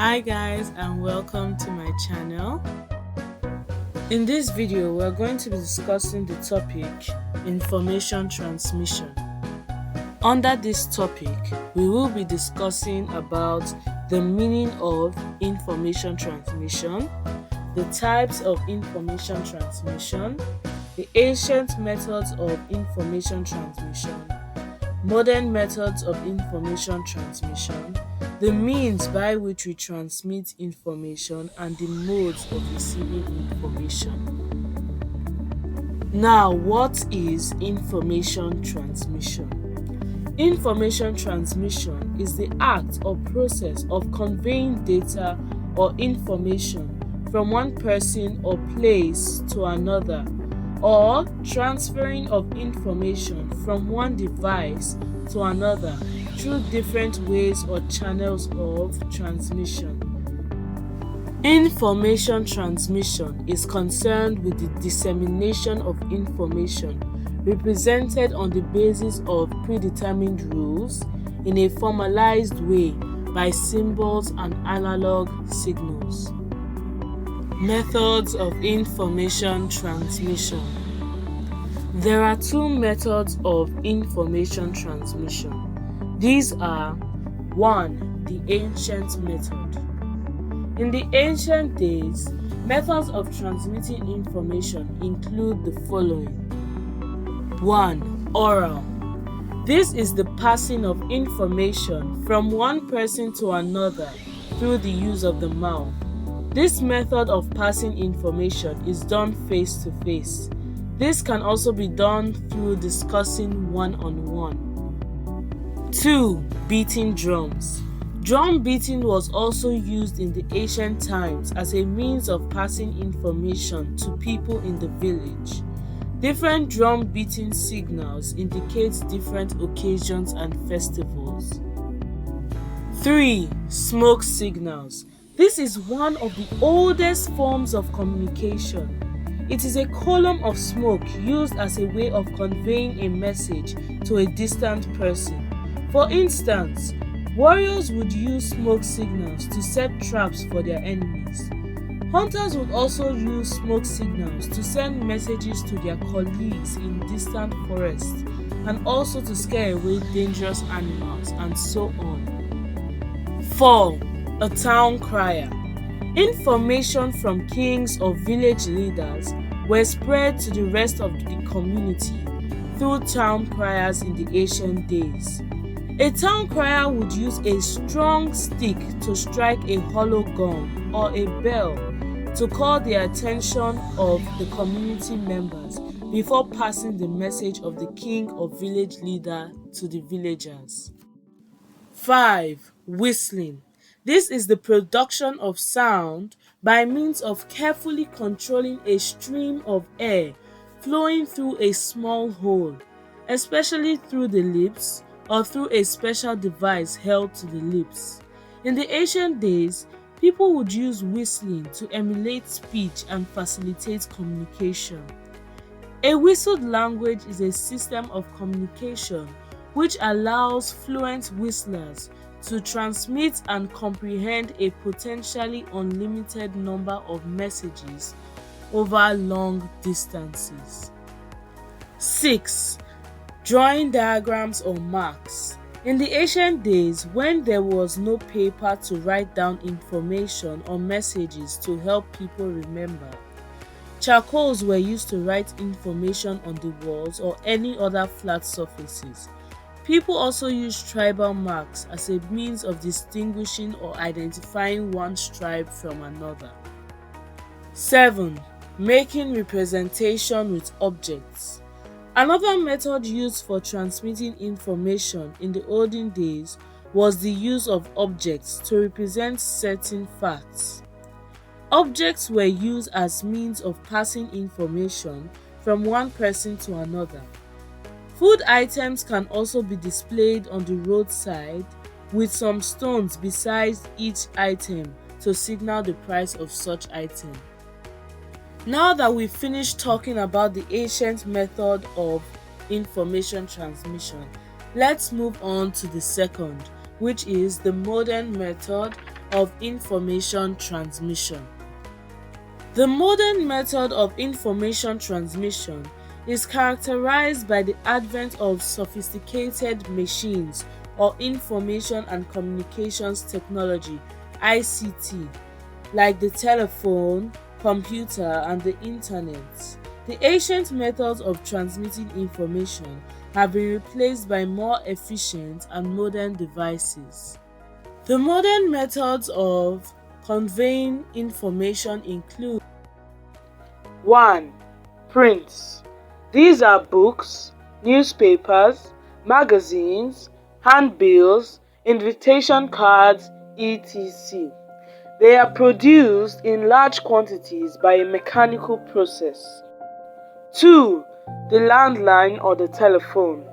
Hi guys, and welcome to my channel. In this video we're going to be discussing the topic information transmission. Under this topic we will be discussing about the meaning of information transmission, the types of information transmission, the ancient methods of information transmission, modern methods of information transmission, the means by which we transmit information, and the modes of receiving information. Now, what is information transmission? Information transmission is the act or process of conveying data or information from one person or place to another, or transferring of information from one device to another through different ways or channels of transmission. Information transmission is concerned with the dissemination of information represented on the basis of predetermined rules in a formalized way by symbols and analog signals. Methods of information transmission. There are two methods of information transmission. These are 1. The ancient method. In the ancient days, methods of transmitting information include the following. 1. Oral. This is the passing of information from one person to another through the use of the mouth. This method of passing information is done face to face. This can also be done through discussing one-on-one. 2. Beating drums. Drum beating was also used in the ancient times as a means of passing information to people in the village. Different drum beating signals indicate different occasions and festivals. 3. Smoke signals. This is one of the oldest forms of communication. It is a column of smoke used as a way of conveying a message to a distant person. For instance, warriors would use smoke signals to set traps for their enemies. Hunters would also use smoke signals to send messages to their colleagues in distant forests and also to scare away dangerous animals, and so on. 4. A town crier. Information from kings or village leaders were spread to the rest of the community through town criers in the ancient days. A town crier would use a strong stick to strike a hollow gong or a bell to call the attention of the community members before passing the message of the king or village leader to the villagers. 5. Whistling. This is the production of sound by means of carefully controlling a stream of air flowing through a small hole, especially through the lips or through a special device held to the lips. In the ancient days, people would use whistling to emulate speech and facilitate communication. A whistled language is a system of communication which allows fluent whistlers to transmit and comprehend a potentially unlimited number of messages over long distances. 6. Drawing diagrams or marks. In the ancient days, when there was no paper to write down information or messages to help people remember, charcoals were used to write information on the walls or any other flat surfaces. People also used tribal marks as a means of distinguishing or identifying one tribe from another. 7. Making representation with objects. Another method used for transmitting information in the olden days was the use of objects to represent certain facts. Objects were used as means of passing information from one person to another. Food items can also be displayed on the roadside with some stones beside each item to signal the price of such item. Now that we've finished talking about the ancient method of information transmission, let's move on to the second, which is the modern method of information transmission. The modern method of information transmission is characterized by the advent of sophisticated machines or information and communications technology (ICT), like the telephone, computer, and the internet. The ancient methods of transmitting information have been replaced by more efficient and modern devices. The modern methods of conveying information include: 1. Prints. These are books, newspapers, magazines, handbills, invitation cards, etc. They are produced in large quantities by a mechanical process. 2. The landline or the telephone.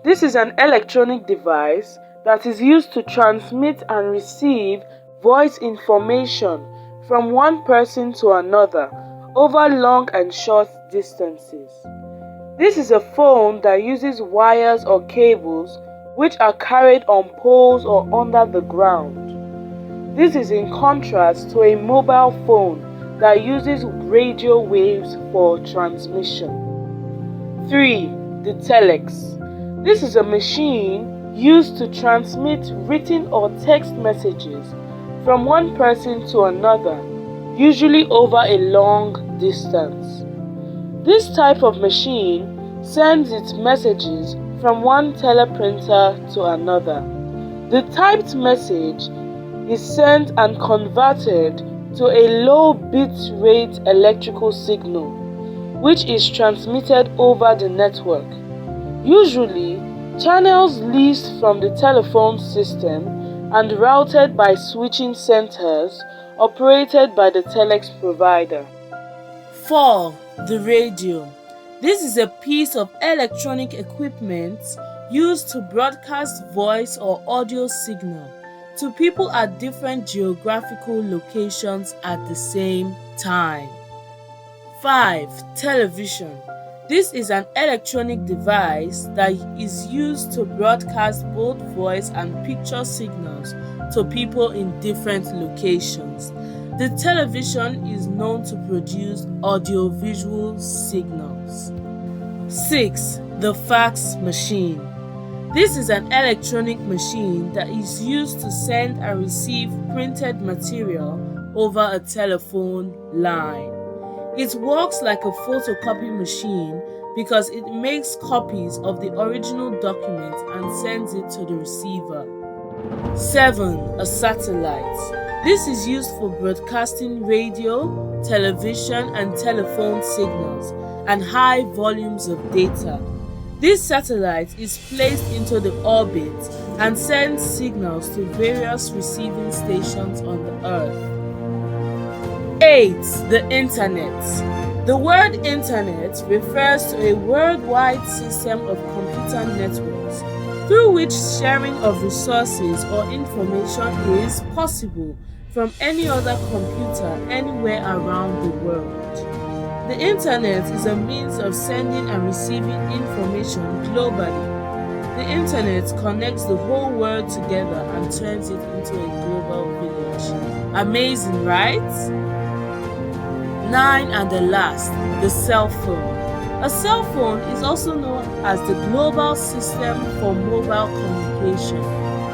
This is an electronic device that is used to transmit and receive voice information from one person to another over long and short distances. This is a phone that uses wires or cables which are carried on poles or under the ground. This is in contrast to a mobile phone that uses radio waves for transmission. 3. The telex. This is a machine used to transmit written or text messages from one person to another, usually over a long distance. This type of machine sends its messages from one teleprinter to another. The typed message is sent and converted to a low bit rate electrical signal, which is transmitted over the network. Usually, channels leased from the telephone system and routed by switching centers operated by the telex provider. 4. The radio. This is a piece of electronic equipment used to broadcast voice or audio signal to people at different geographical locations at the same time. 5. Television. This is an electronic device that is used to broadcast both voice and picture signals to people in different locations. The television is known to produce audiovisual signals. 6. The fax machine. This is an electronic machine that is used to send and receive printed material over a telephone line. It works like a photocopy machine because it makes copies of the original document and sends it to the receiver. 7. A satellite. This is used for broadcasting radio, television, and telephone signals and high volumes of data. This satellite is placed into the orbit and sends signals to various receiving stations on the Earth. 8. The Internet. The word Internet refers to a worldwide system of computer networks through which sharing of resources or information is possible from any other computer anywhere around the world. The Internet is a means of sending and receiving information globally. The Internet connects the whole world together and turns it into a global village. Amazing, right? 9 and the last, the cell phone. A cell phone is also known as the Global System for Mobile Communication,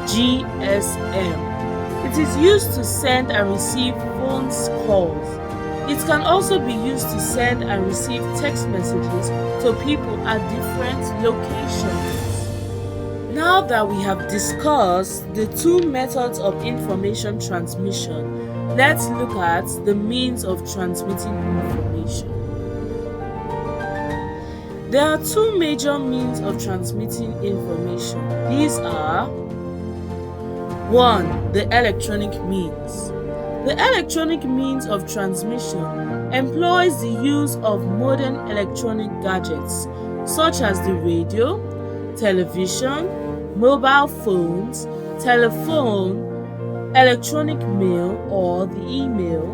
GSM. It is used to send and receive phone calls. It can also be used to send and receive text messages to people at different locations. Now that we have discussed the two methods of information transmission, let's look at the means of transmitting information. There are two major means of transmitting information. These are: 1. The electronic means. The electronic means of transmission employs the use of modern electronic gadgets such as the radio, television, mobile phones, telephone, electronic mail or the email,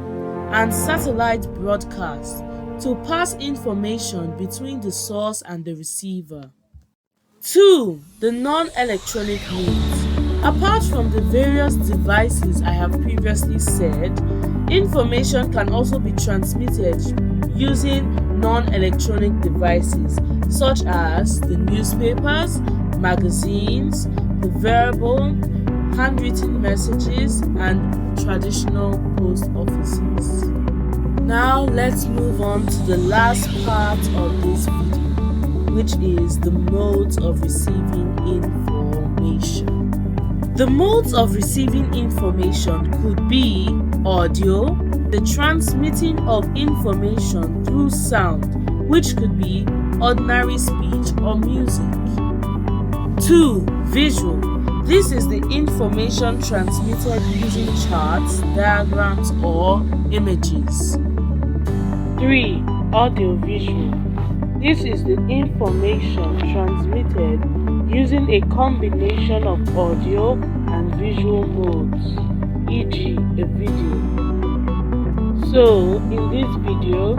and satellite broadcast to pass information between the source and the receiver. 2. The non-electronic means. Apart from the various devices I have previously said, information can also be transmitted using non-electronic devices such as the newspapers, magazines, the verbal, handwritten messages, and traditional post offices. Now let's move on to the last part of this video, which is the modes of receiving information. The modes of receiving information could be audio, the transmitting of information through sound, which could be ordinary speech or music. 2. Visual. This is the information transmitted using charts, diagrams, or images. 3. Audio-visual. This is the information transmitted using a combination of audio and visual modes, e.g. a video. So, in this video,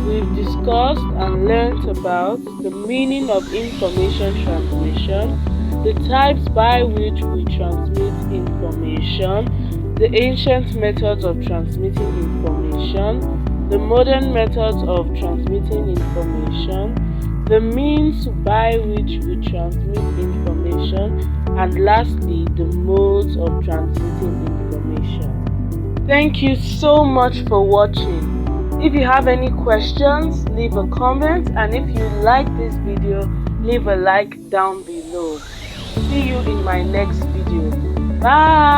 we've discussed and learnt about the meaning of information transmission, the types by which we transmit information, the ancient methods of transmitting information, the modern methods of transmitting information, the means by which we transmit information, and lastly, the modes of transmitting information. Thank you so much for watching. If you have any questions, leave a comment, and if you like this video, leave a like down below. See you in my next video. Bye!